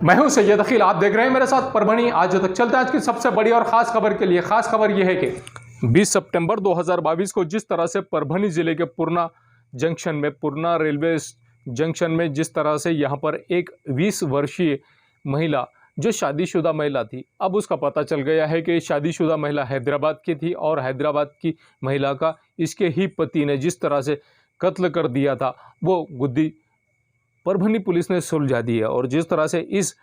मैं हूं सैयद अखिल, आप देख रहे हैं मेरे साथ परभणी आज तक। चलते हैं आज की सबसे बड़ी और खास खबर के लिए। खास खबर यह है कि 20 सितंबर 2022 को जिस तरह से परभणी जिले के पूर्णा जंक्शन में, पूर्णा रेलवे जंक्शन में जिस तरह से यहां पर एक 20 वर्षीय महिला जो शादीशुदा महिला थी, अब उसका पता चल गया है कि शादीशुदा महिला हैदराबाद की थी और हैदराबाद की महिला का इसके ही पति ने जिस तरह से कत्ल कर दिया था, वो गुद्दी परभणी पुलिस ने सुलझा दी है। और जिस तरह से इस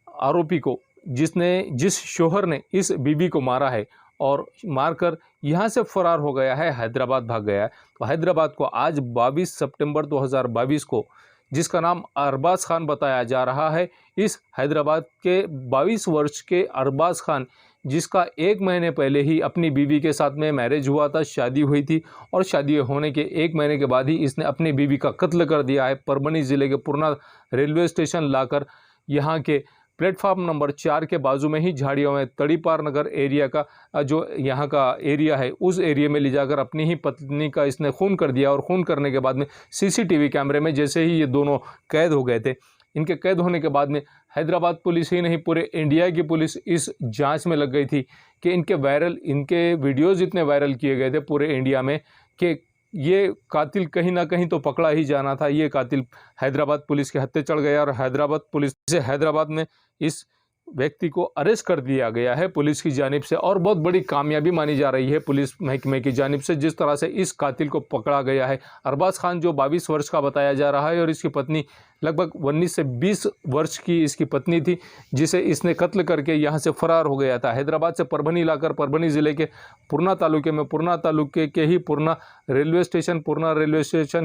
आरोपी को, जिस शोहर ने इस बीवी को मारा है और मारकर यहां से फरार हो गया है, हैदराबाद भाग गया है, तो हैदराबाद को आज 22 सितंबर 2022 को, जिसका नाम अरबाज खान बताया जा रहा है, इस हैदराबाद के 22 वर्ष के अरबाज खान, जिसका 1 महीने पहले ही अपनी बीवी के साथ में मैरिज हुआ था, शादी हुई थी, और शादी होने के 1 महीने के बाद ही इसने अपनी बीवी का कत्ल कर दिया है। परभणी ज़िले के पूर्णा रेलवे स्टेशन लाकर यहाँ के प्लेटफॉर्म नंबर 4 के बाजू में ही झाड़ियों में तड़ीपार नगर एरिया का जो यहाँ का एरिया है, उस एरिया में ले जाकर अपनी ही पत्नी का इसने खून कर दिया। और खून करने के बाद में सीसीटीवी कैमरे में जैसे ही ये दोनों कैद हो गए थे, इनके कैद होने के बाद में हैदराबाद पुलिस ही नहीं, पूरे इंडिया की पुलिस इस जांच में लग गई थी कि इनके वीडियोस इतने वायरल किए गए थे पूरे इंडिया में कि ये कातिल कहीं ना कहीं तो पकड़ा ही जाना था। ये कातिल हैदराबाद पुलिस के हत्थे चढ़ गया और हैदराबाद में इस व्यक्ति को अरेस्ट कर दिया गया है पुलिस की जानिब से। और बहुत बड़ी कामयाबी मानी जा रही है पुलिस महकमे की जानिब से, जिस तरह से इस कातिल को पकड़ा गया है। अरबाज खान जो 22 वर्ष का बताया जा रहा है और इसकी पत्नी लगभग 19 से 20 वर्ष की इसकी पत्नी थी, जिसे इसने कत्ल करके यहाँ से फरार हो गया था। हैदराबाद से परभणी लाकर परभणी ज़िले के पूर्णा तालुके के ही पूर्णा रेलवे स्टेशन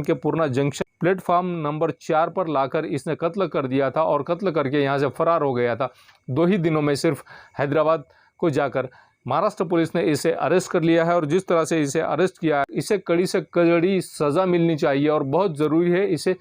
के पूर्णा जंक्शन प्लेटफॉर्म नंबर 4 पर लाकर इसने कत्ल कर दिया था और कत्ल करके यहाँ से फरार हो गया था। 2 ही दिनों में सिर्फ हैदराबाद को जाकर महाराष्ट्र पुलिस ने इसे अरेस्ट कर लिया है। और जिस तरह से इसे अरेस्ट किया है, इसे कड़ी से कड़ी सज़ा मिलनी चाहिए और बहुत ज़रूरी है इसे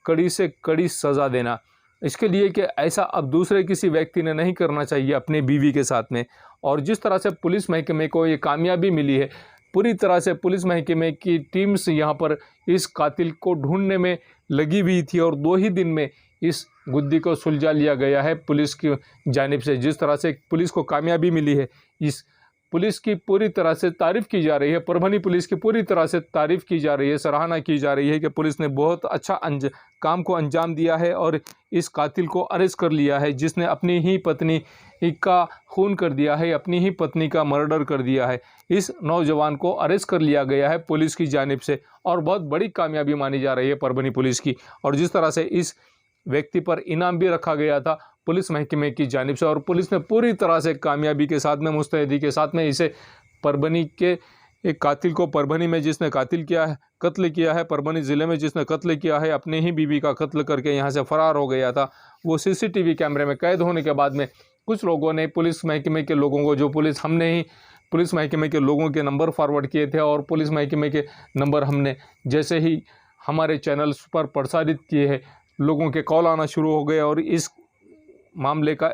कड़ी से कड़ी सज़ा देना, इसके लिए कि ऐसा अब दूसरे किसी व्यक्ति ने नहीं करना चाहिए अपने बीवी के साथ में। और जिस तरह से पुलिस महकमे को ये कामयाबी मिली है, पूरी तरह से पुलिस महकमे की टीम्स यहाँ पर इस कातिल को ढूंढने में लगी हुई थी और 2 ही दिन में इस गुद्दी को सुलझा लिया गया है पुलिस की जानिब से। जिस तरह से पुलिस को कामयाबी मिली है, इस पुलिस की पूरी तरह से तारीफ़ की जा रही है, परभणी पुलिस की पूरी तरह से तारीफ़ की जा रही है, सराहना की जा रही है कि पुलिस ने बहुत अच्छा काम को अंजाम दिया है और इस कातिल को अरेस्ट कर लिया है, जिसने अपनी ही पत्नी का खून कर दिया है, अपनी ही पत्नी का मर्डर कर दिया है। इस नौजवान को अरेस्ट कर लिया गया है पुलिस की जानिब से और बहुत बड़ी कामयाबी मानी जा रही है परभणी पुलिस की। और जिस तरह से इस व्यक्ति पर इनाम भी रखा गया था पुलिस महकमे की जानिब से, और पुलिस ने पूरी तरह से कामयाबी के साथ में, मुस्तैदी के साथ में इसे परभणी के एक कातिल को, परभणी में जिसने कत्ल किया है, परभणी ज़िले में जिसने कत्ल किया है, अपने ही बीवी का कत्ल करके यहाँ से फरार हो गया था, वो सीसीटीवी कैमरे में कैद होने के बाद में कुछ लोगों ने पुलिस महकमे के लोगों को, हमने ही पुलिस महकमे के लोगों के नंबर फॉरवर्ड किए थे और पुलिस महकमे के नंबर हमने जैसे ही हमारे चैनल्स पर प्रसारित किए हैं, लोगों के कॉल आना शुरू हो गए और इस मामले का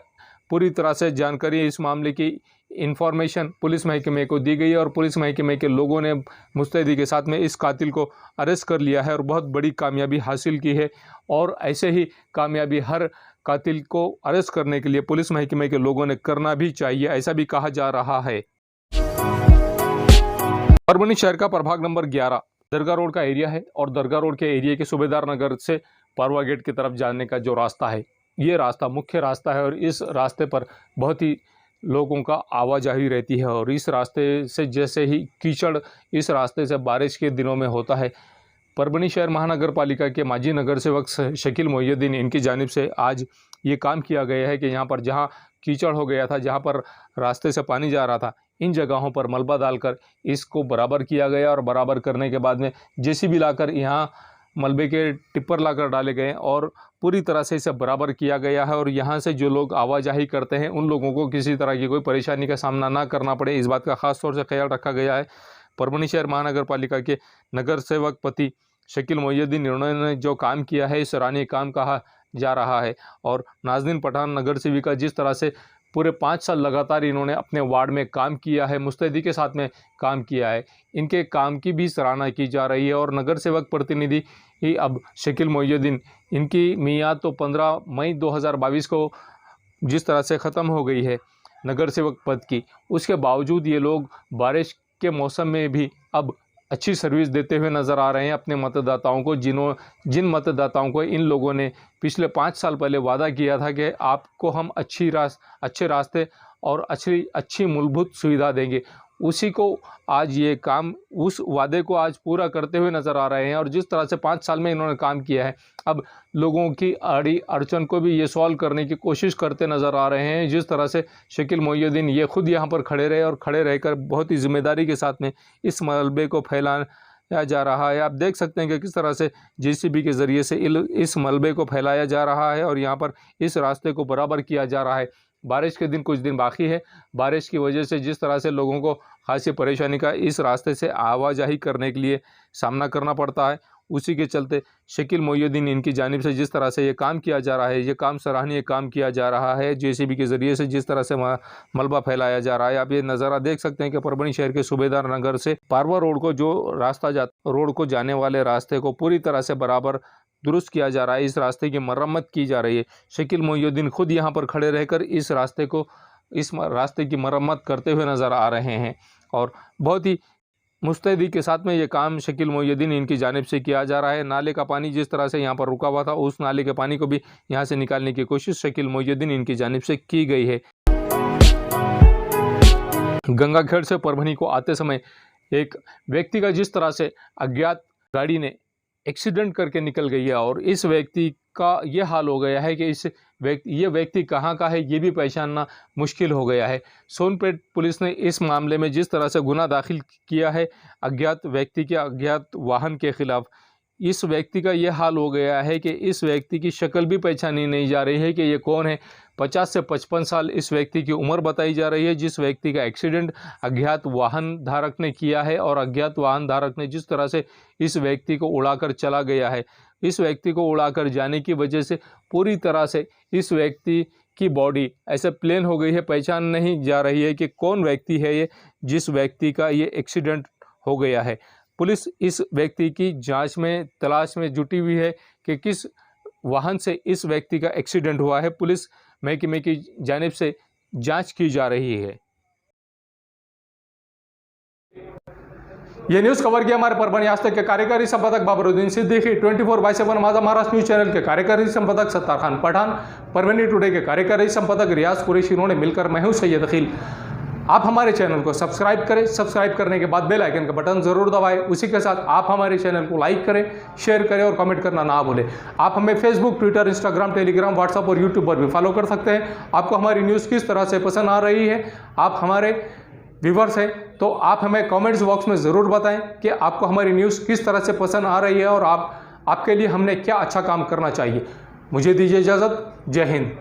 पूरी तरह से जानकारी, इस मामले की इंफॉर्मेशन पुलिस महकमे को दी गई और पुलिस महकमे के लोगों ने मुस्तैदी के साथ में इस कातिल को अरेस्ट कर लिया है और बहुत बड़ी कामयाबी हासिल की है। और ऐसे ही कामयाबी हर कातिल को अरेस्ट करने के लिए पुलिस महकमे के लोगों ने करना भी चाहिए, ऐसा भी कहा जा रहा है। परभणी शहर का प्रभाग नंबर 11 दरगाह रोड का एरिया है और दरगाह रोड के एरिया के सूबेदार नगर से पारवा गेट की तरफ जाने का जो रास्ता है, ये रास्ता मुख्य रास्ता है और इस रास्ते पर बहुत ही लोगों का आवाजाही रहती है। और इस रास्ते से जैसे ही कीचड़ इस रास्ते से बारिश के दिनों में होता है, परभणी शहर महानगर पालिका के माजी नगर सेवक शकील मोहिउद्दीन, इनकी जानिब से आज ये काम किया गया है कि यहाँ पर जहाँ कीचड़ हो गया था, जहाँ पर रास्ते से पानी जा रहा था, इन जगहों पर मलबा डालकर इसको बराबर किया गया और बराबर करने के बाद में जेसीबी लाकर यहाँ मलबे के टिप्पर लाकर डाले गए और पूरी तरह से इसे बराबर किया गया है। और यहाँ से जो लोग आवाजाही करते हैं उन लोगों को किसी तरह की कोई परेशानी का सामना ना करना पड़े, इस बात का खास तौर से ख्याल रखा गया है। परभणी शहर महानगर पालिका के नगर सेवक पति शकील मोहिउद्दीन, इन्होंने जो काम किया है सराहनीय काम कहा जा रहा है। और नाज़नीन पठान नगर सेविका जिस तरह से पूरे 5 साल लगातार इन्होंने अपने वार्ड में काम किया है, मुस्तैदी के साथ में काम किया है। इनके काम की भी सराहना की जा रही है और नगर सेवक प्रतिनिधि ही अब शकील मोहिउद्दीन, इनकी मियाद तो 15 मई 2022 को जिस तरह से ख़त्म हो गई है नगर सेवक पद की, उसके बावजूद ये लोग बारिश के मौसम में भी अब अच्छी सर्विस देते हुए नज़र आ रहे हैं अपने मतदाताओं को, जिन मतदाताओं को इन लोगों ने पिछले 5 साल पहले वादा किया था कि आपको हम अच्छे रास्ते और अच्छी मूलभूत सुविधा देंगे, उसी को आज ये काम, उस वादे को आज पूरा करते हुए नज़र आ रहे हैं। और जिस तरह से 5 साल में इन्होंने काम किया है, अब लोगों की अड़ी अड़चन को भी ये सॉल्व करने की कोशिश करते नज़र आ रहे हैं। जिस तरह से शकील मोहिउद्दीन ये खुद यहाँ पर खड़े रहे और खड़े रहकर बहुत ही जिम्मेदारी के साथ में इस मलबे को फैलाया जा रहा है। आप देख सकते हैं कि किस तरह से JCB के ज़रिए से इस मलबे को फैलाया जा रहा है और यहाँ पर इस रास्ते को बराबर किया जा रहा है। बारिश के दिन कुछ दिन बाकी है, बारिश की वजह से जिस तरह से लोगों को खासी परेशानी का इस रास्ते से आवाजाही करने के लिए सामना करना पड़ता है, उसी के चलते शकील मोहिउद्दीन इनकी जानिब से जिस तरह से ये काम किया जा रहा है, ये काम सराहनीय काम किया जा रहा है। JCB के ज़रिए से जिस तरह से मलबा फैलाया जा रहा है, आप ये नज़ारा देख सकते हैं कि परभणी शहर के सूबेदार नगर से पारवा रोड को जो रास्ता रोड को जाने वाले रास्ते को पूरी तरह से बराबर दुरुस्त किया जा रहा है। इस रास्ते की मरम्मत की जा रही है। शकील मोहिउद्दीन खुद यहाँ पर खड़े रहकर इस रास्ते की मरम्मत करते हुए नज़र आ रहे हैं और बहुत ही मुस्तैदी के साथ में ये काम शकील मोहिउद्दीन इनकी जानिब से किया जा रहा है। नाले का पानी जिस तरह से यहाँ पर रुका हुआ था, उस नाले के पानी को भी यहाँ से निकालने की कोशिश शकील मोहिउद्दीन इनकी जानिब से की गई है। गंगाखेड़ से परभणी को आते समय एक व्यक्ति का जिस तरह से अज्ञात गाड़ी ने एक्सीडेंट करके निकल गई है और इस व्यक्ति का ये हाल हो गया है कि ये व्यक्ति कहाँ का है ये भी पहचानना मुश्किल हो गया है। सोनपेट पुलिस ने इस मामले में जिस तरह से गुना दाखिल किया है अज्ञात व्यक्ति के अज्ञात वाहन के खिलाफ, इस व्यक्ति का ये हाल हो गया है कि इस व्यक्ति की शक्ल भी पहचानी नहीं जा रही है कि ये कौन है। 50 से 55 साल इस व्यक्ति की उम्र बताई जा रही है, जिस व्यक्ति का एक्सीडेंट अज्ञात वाहन धारक ने किया है और अज्ञात वाहन धारक ने जिस तरह से इस व्यक्ति को उड़ाकर चला गया है, इस व्यक्ति को उड़ाकर जाने की वजह से पूरी तरह से इस व्यक्ति की बॉडी ऐसे प्लेन हो गई है, पहचान नहीं जा रही है कि कौन व्यक्ति है ये जिस व्यक्ति का ये एक्सीडेंट हो गया है। पुलिस इस व्यक्ति की जांच में तलाश में जुटी हुई है कि किस वाहन से इस व्यक्ति का एक्सीडेंट हुआ है। पुलिस महकमे की जानिब से जांच की जा रही है। ये न्यूज़ कवर किया हमारे परभणी आज तक के कार्यकारी संपादक बाबरुद्दीन सिद्दीकी, 24/7 माझा महाराष्ट्र न्यूज चैनल के कार्यकारी संपादक सत्तार खान पठान, परभणी टुडे के कार्यकारी संपादक रियाज कुरैशी, इन्होंने मिलकर मैं हूं सैयद अखिल। आप हमारे चैनल को सब्सक्राइब करें, सब्सक्राइब करने के बाद बेल आइकन का बटन जरूर दबाएं। उसी के साथ आप हमारे चैनल को लाइक करें, शेयर करें और कमेंट करना ना भूलें। आप हमें Facebook, Twitter, Instagram, Telegram, WhatsApp और यूट्यूब पर भी फॉलो कर सकते हैं। आपको हमारी न्यूज़ किस तरह से पसंद आ रही है, आप हमारे व्यूवर्स हैं तो आप हमें कमेंट्स बॉक्स में ज़रूर बताएं कि आपको हमारी न्यूज़ किस तरह से पसंद आ रही है और आपके लिए हमने क्या अच्छा काम करना चाहिए। मुझे दीजिए इजाज़त। जय हिंद।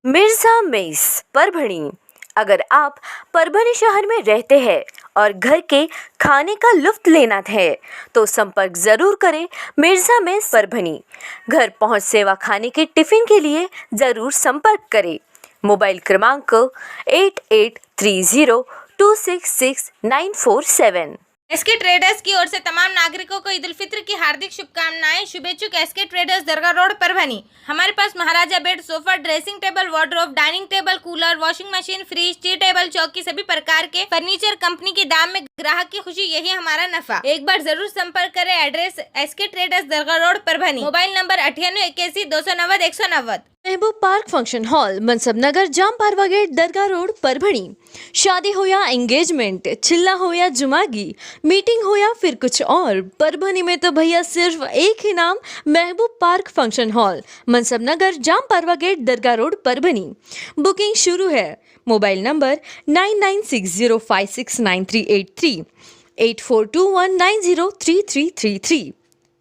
मिर्जा मेस परभणी। अगर आप परभणी शहर में रहते हैं और घर के खाने का लुत्फ लेना है तो संपर्क जरूर करें मिर्जा मेस परभणी। घर पहुंच सेवा खाने के टिफिन के लिए जरूर संपर्क करें। मोबाइल क्रमांक 8830266947। एसके ट्रेडर्स की ओर से तमाम नागरिकों को ईद उल फित्र की हार्दिक शुभकामनाएं। शुभेच्छुक SK traders Dargah road Parbhani. हमारे पास Maharaja bed, sofa, dressing table, wardrobe, dining table, cooler, washing machine, fridge, tea table, चौकी सभी प्रकार के फर्नीचर कंपनी के दाम में ग्राहक की खुशी, यही हमारा नफा। एक बार जरूर संपर्क करें। Address SK traders Dargah road Parbhani. Mobile number 9881 महबूब पार्क फंक्शन हॉल, मनसब नगर, जाम पारवा गेट, दरगाह रोड परभणी। शादी हो या एंगेजमेंट, चिल्ला हो या जुमागी, मीटिंग हो या फिर कुछ और, परभणी में तो भैया सिर्फ एक ही नाम, महबूब पार्क फंक्शन हॉल, मनसब नगर, जाम पारवा गेट, दरगाह रोड परभणी। बुकिंग शुरू है। Mobile number 9960569383, 8421903333।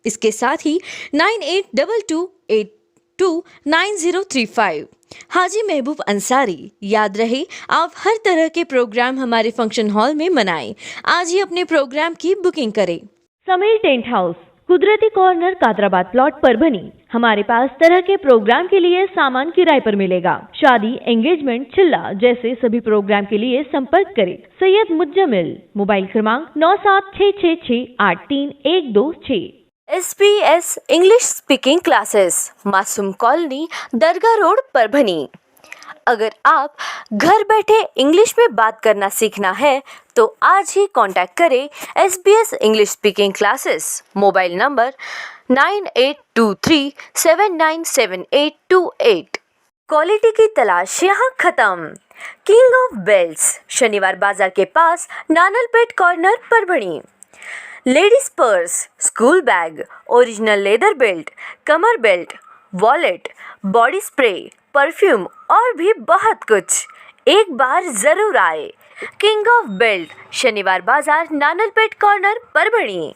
इसके साथ ही 9822829035। हाजी महबूब अंसारी। याद रहे, आप हर तरह के प्रोग्राम हमारे फंक्शन हॉल में मनाएं। आज ही अपने प्रोग्राम की बुकिंग करें। समीर टेंट हाउस, कुदरती कॉर्नर कादराबाद प्लॉट परभनी। हमारे पास तरह के प्रोग्राम के लिए सामान किराए पर मिलेगा। शादी, एंगेजमेंट, चिल्ला जैसे सभी प्रोग्राम के लिए संपर्क करें सैयद मुज्जमिल। मोबाइल क्रमांक 9766683126। SBS इंग्लिश स्पीकिंग क्लासेस, मासूम कॉलोनी, दरगाह रोड, परभनी। अगर आप घर बैठे इंग्लिश में बात करना सीखना है तो आज ही कांटेक्ट करें SBS English speaking classes. Mobile number 9823797828। Quality की तलाश यहाँ खत्म। King of belts, Shaniwar Bazar के पास, Nanalpet corner, Parbhani. Ladies purse, school bag, original leather belt, कमर belt, wallet, body spray, perfume और भी बहुत कुछ। एक बार जरूर आए। किंग ऑफ बेल्ट, शनिवार बाजार, नानलपेट कॉर्नर, परभणी।